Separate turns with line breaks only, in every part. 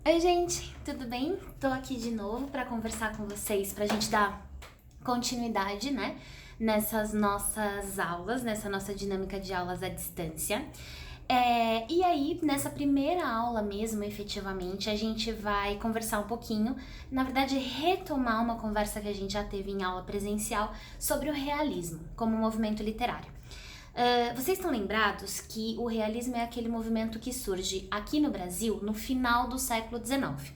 Oi, gente, tudo bem? Tô aqui de novo para conversar com vocês, pra gente dar continuidade, né, nessas nossas aulas, nessa nossa dinâmica de aulas à distância. E aí, nessa primeira aula mesmo, efetivamente, a gente vai conversar um pouquinho, na verdade, retomar uma conversa que a gente já teve em aula presencial sobre o realismo como movimento literário. Vocês estão lembrados que o realismo é aquele movimento que surge aqui no Brasil no final do século XIX.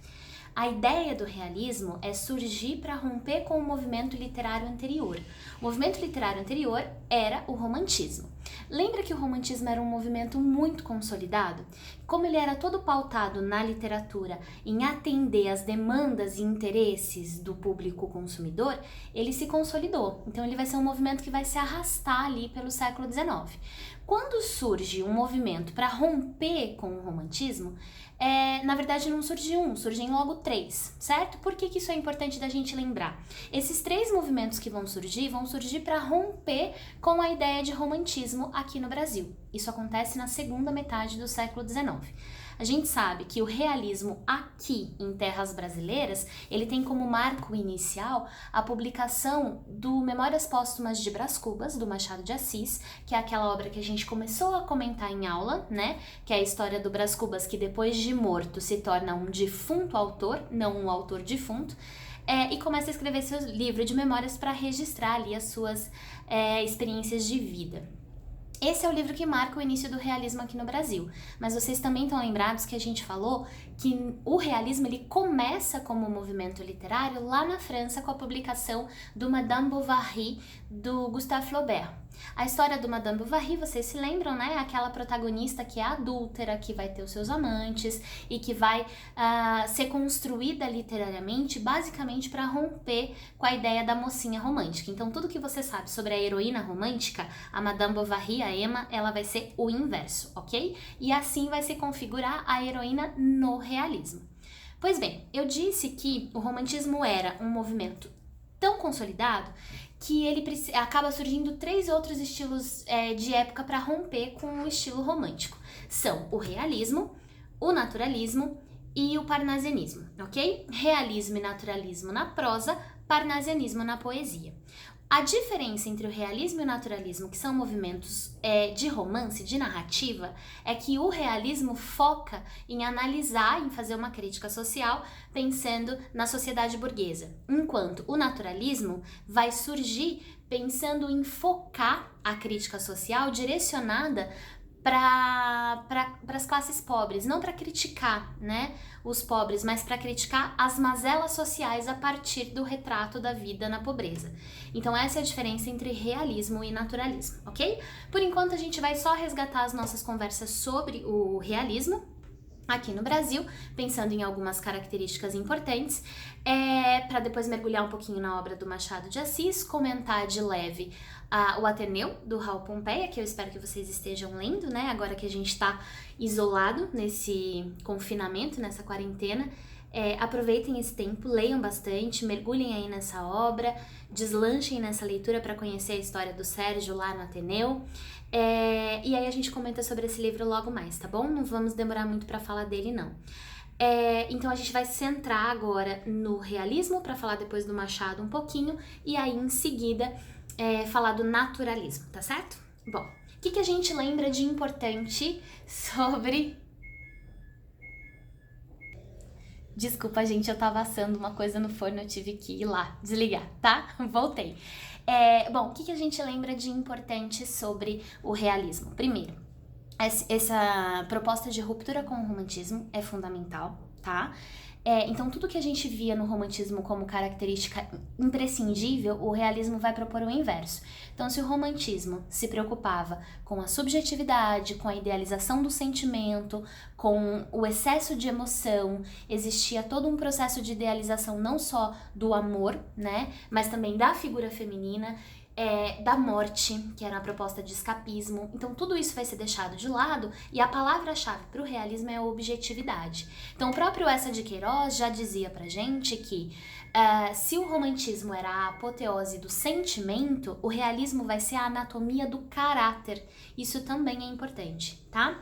A ideia do realismo é surgir para romper com o movimento literário anterior. O movimento literário anterior era o romantismo. Lembra que o romantismo era um movimento muito consolidado? Como ele era todo pautado na literatura em atender às demandas e interesses do público consumidor, ele se consolidou. Então ele vai ser um movimento que vai se arrastar ali pelo século XIX. Quando surge um movimento para romper com o romantismo, na verdade não surge um, surgem logo três, certo? Por que isso é importante da gente lembrar? Esses três movimentos que vão surgir para romper com a ideia de romantismo aqui no Brasil. Isso acontece na segunda metade do século XIX. A gente sabe que o realismo aqui em terras brasileiras, ele tem como marco inicial a publicação do Memórias Póstumas de Brás Cubas, do Machado de Assis, que é aquela obra que a gente começou a comentar em aula, né? Que é a história do Brás Cubas, que depois de morto se torna um defunto autor, não um autor defunto, e começa a escrever seu livro de memórias para registrar ali as suas experiências de vida. Esse é o livro que marca o início do realismo aqui no Brasil. Mas vocês também estão lembrados que a gente falou que o realismo ele começa como movimento literário lá na França com a publicação do Madame Bovary, do Gustave Flaubert. A história do Madame Bovary, vocês se lembram, né? Aquela protagonista que é adúltera, que vai ter os seus amantes e que vai ser construída literariamente, basicamente para romper com a ideia da mocinha romântica. Então, tudo que você sabe sobre a heroína romântica, a Madame Bovary, a Emma, ela vai ser o inverso, ok? E assim vai se configurar a heroína no realismo. Pois bem, eu disse que o romantismo era um movimento tão consolidado que ele acaba surgindo três outros estilos de época para romper com o estilo romântico. São o realismo, o naturalismo e o parnasianismo, ok? Realismo e naturalismo na prosa, parnasianismo na poesia. A diferença entre o realismo e o naturalismo, que são movimentos de romance, de narrativa, é que o realismo foca em analisar, em fazer uma crítica social, pensando na sociedade burguesa, enquanto o naturalismo vai surgir pensando em focar a crítica social direcionada para as classes pobres, não para criticar, né, os pobres, mas para criticar as mazelas sociais a partir do retrato da vida na pobreza. Então essa é a diferença entre realismo e naturalismo, ok? Por enquanto a gente vai só resgatar as nossas conversas sobre o realismo aqui no Brasil, pensando em algumas características importantes, para depois mergulhar um pouquinho na obra do Machado de Assis, comentar de leve o Ateneu, do Raul Pompeia, que eu espero que vocês estejam lendo, né, agora que a gente está isolado nesse confinamento, nessa quarentena. Aproveitem esse tempo, leiam bastante, mergulhem aí nessa obra, deslanchem nessa leitura para conhecer a história do Sérgio lá no Ateneu. E aí a gente comenta sobre esse livro logo mais, tá bom? Não vamos demorar muito para falar dele, não. Então a gente vai se centrar agora no realismo, para falar depois do Machado um pouquinho, e aí em seguida falar do naturalismo, tá certo? Bom, o que a gente lembra de importante sobre... Desculpa, gente, eu tava assando uma coisa no forno, eu tive que ir lá desligar, tá? Voltei. Bom, o que a gente lembra de importante sobre o realismo? Primeiro, essa proposta de ruptura com o romantismo é fundamental, tá? Então, tudo que a gente via no romantismo como característica imprescindível, o realismo vai propor o inverso. Então, se o romantismo se preocupava com a subjetividade, com a idealização do sentimento, com o excesso de emoção, existia todo um processo de idealização não só do amor, né, mas também da figura feminina, da morte, que era a proposta de escapismo. Então tudo isso vai ser deixado de lado e a palavra-chave para o realismo é a objetividade. Então o próprio Eça de Queiroz já dizia pra gente que se o romantismo era a apoteose do sentimento, o realismo vai ser a anatomia do caráter. Isso também é importante. tá?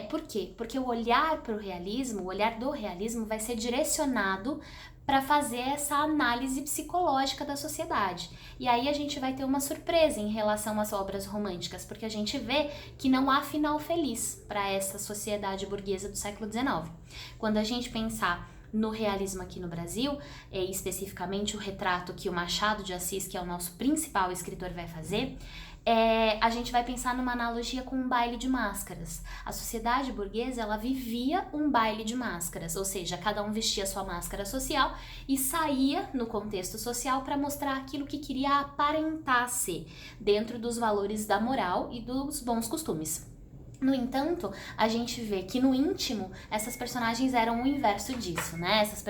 Por quê? Porque o olhar para o realismo, o olhar do realismo vai ser direcionado para fazer essa análise psicológica da sociedade. E aí a gente vai ter uma surpresa em relação às obras românticas, porque a gente vê que não há final feliz para essa sociedade burguesa do século XIX. Quando a gente pensar no realismo aqui no Brasil, especificamente o retrato que o Machado de Assis, que é o nosso principal escritor, vai fazer, a gente vai pensar numa analogia com um baile de máscaras. A sociedade burguesa, ela vivia um baile de máscaras, ou seja, cada um vestia sua máscara social e saía no contexto social para mostrar aquilo que queria aparentar ser, dentro dos valores da moral e dos bons costumes. No entanto, a gente vê que no íntimo, essas personagens eram o inverso disso, né? Essas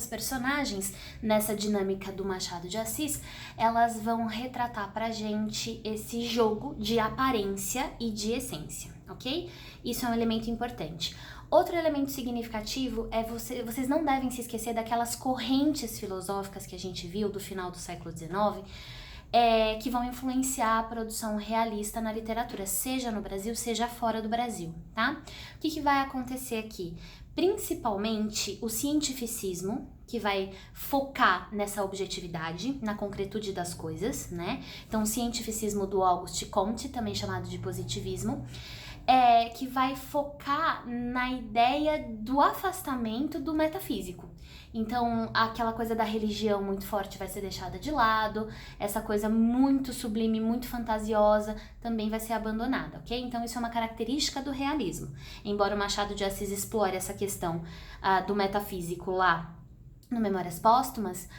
personagens, nessa dinâmica do Machado de Assis, elas vão retratar pra gente esse jogo de aparência e de essência, ok? Isso é um elemento importante. Outro elemento significativo é vocês não devem se esquecer daquelas correntes filosóficas que a gente viu do final do século XIX, que vão influenciar a produção realista na literatura, seja no Brasil, seja fora do Brasil, tá? O que vai acontecer aqui? Principalmente o cientificismo, que vai focar nessa objetividade, na concretude das coisas, né? Então, o cientificismo do Auguste Comte, também chamado de positivismo, que vai focar na ideia do afastamento do metafísico. Então, aquela coisa da religião muito forte vai ser deixada de lado, essa coisa muito sublime, muito fantasiosa, também vai ser abandonada, ok? Então, isso é uma característica do realismo. Embora o Machado de Assis explore essa questão do metafísico lá no Memórias Póstumas,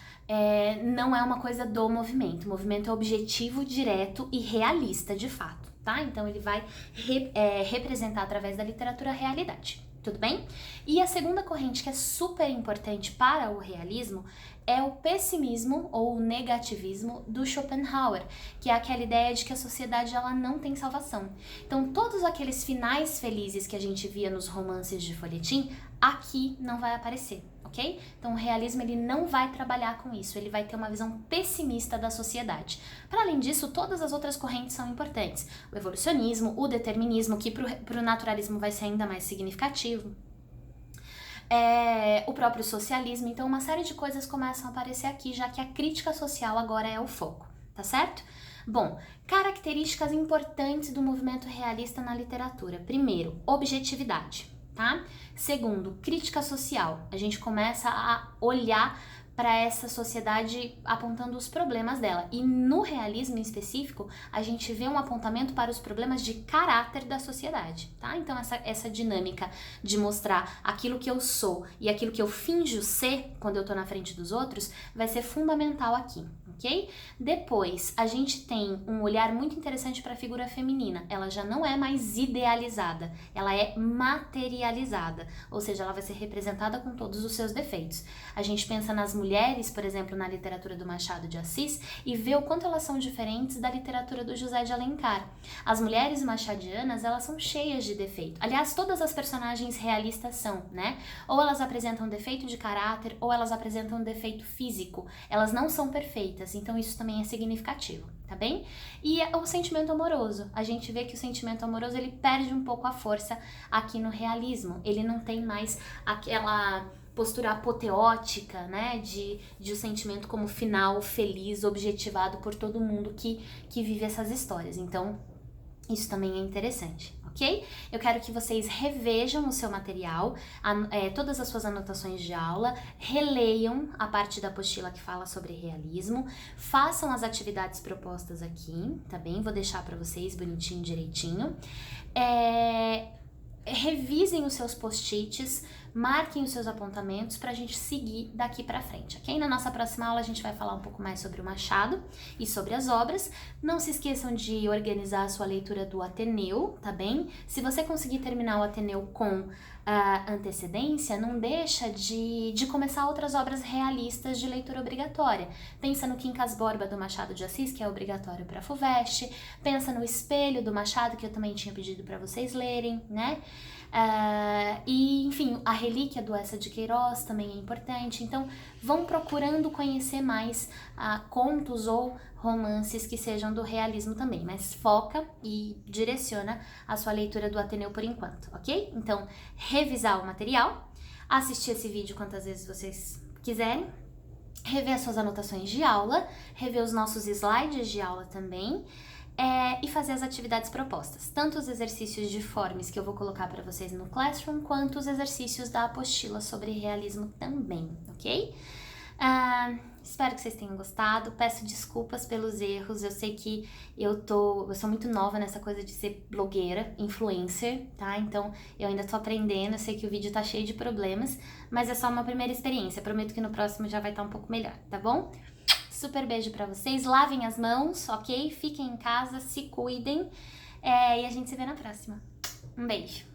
não é uma coisa do movimento. O movimento é objetivo, direto e realista, de fato, tá? Então, ele vai representar através da literatura a realidade. Tudo bem? E a segunda corrente que é super importante para o realismo é o pessimismo ou o negativismo do Schopenhauer, que é aquela ideia de que a sociedade ela não tem salvação. Então, todos aqueles finais felizes que a gente via nos romances de folhetim, aqui não vai aparecer, ok? Então, o realismo ele não vai trabalhar com isso, ele vai ter uma visão pessimista da sociedade. Para além disso, todas as outras correntes são importantes. O evolucionismo, o determinismo, que para o naturalismo vai ser ainda mais significativo. O próprio socialismo, então uma série de coisas começam a aparecer aqui, já que a crítica social agora é o foco, tá certo? Bom, características importantes do movimento realista na literatura. Primeiro, objetividade, tá? Segundo, crítica social. A gente começa a olhar para essa sociedade apontando os problemas dela. E no realismo em específico, a gente vê um apontamento para os problemas de caráter da sociedade, tá? Então essa dinâmica de mostrar aquilo que eu sou e aquilo que eu finjo ser quando eu tô na frente dos outros vai ser fundamental aqui, ok? Depois, a gente tem um olhar muito interessante para a figura feminina. Ela já não é mais idealizada, ela é materializada, ou seja, ela vai ser representada com todos os seus defeitos. A gente pensa nas mulheres, por exemplo, na literatura do Machado de Assis e vê o quanto elas são diferentes da literatura do José de Alencar. As mulheres machadianas, elas são cheias de defeito. Aliás, todas as personagens realistas são, né? Ou elas apresentam defeito de caráter, ou elas apresentam defeito físico. Elas não são perfeitas, então isso também é significativo, tá bem? E o sentimento amoroso. A gente vê que o sentimento amoroso, ele perde um pouco a força aqui no realismo. Ele não tem mais aquela postura apoteótica, né, de o sentimento como final feliz, objetivado por todo mundo que vive essas histórias. Então, isso também é interessante, ok? Eu quero que vocês revejam o seu material, todas as suas anotações de aula, releiam a parte da apostila que fala sobre realismo, façam as atividades propostas aqui, tá bem? Vou deixar para vocês bonitinho, direitinho. Revisem os seus post-its, marquem os seus apontamentos para a gente seguir daqui para frente, ok? Na nossa próxima aula a gente vai falar um pouco mais sobre o Machado e sobre as obras. Não se esqueçam de organizar a sua leitura do Ateneu, tá bem? Se você conseguir terminar o Ateneu com antecedência, não deixa de começar outras obras realistas de leitura obrigatória. Pensa no Quincas Borba do Machado de Assis, que é obrigatório para a FUVEST. Pensa no Espelho do Machado, que eu também tinha pedido para vocês lerem, né? E, enfim, a relíquia do Essa de Queiroz também é importante. Então, vão procurando conhecer mais contos ou romances que sejam do realismo também, mas foca e direciona a sua leitura do Ateneu por enquanto, ok? Então, revisar o material, assistir esse vídeo quantas vezes vocês quiserem, rever as suas anotações de aula, rever os nossos slides de aula também, e fazer as atividades propostas, tanto os exercícios de formes que eu vou colocar para vocês no Classroom, quanto os exercícios da apostila sobre realismo também, ok? Espero que vocês tenham gostado, peço desculpas pelos erros, eu sei que eu sou muito nova nessa coisa de ser blogueira, influencer, tá? Então eu ainda tô aprendendo, eu sei que o vídeo tá cheio de problemas, mas é só uma primeira experiência, prometo que no próximo já vai estar um pouco melhor, tá bom? Super beijo pra vocês, lavem as mãos, ok? Fiquem em casa, se cuidem, e a gente se vê na próxima. Um beijo!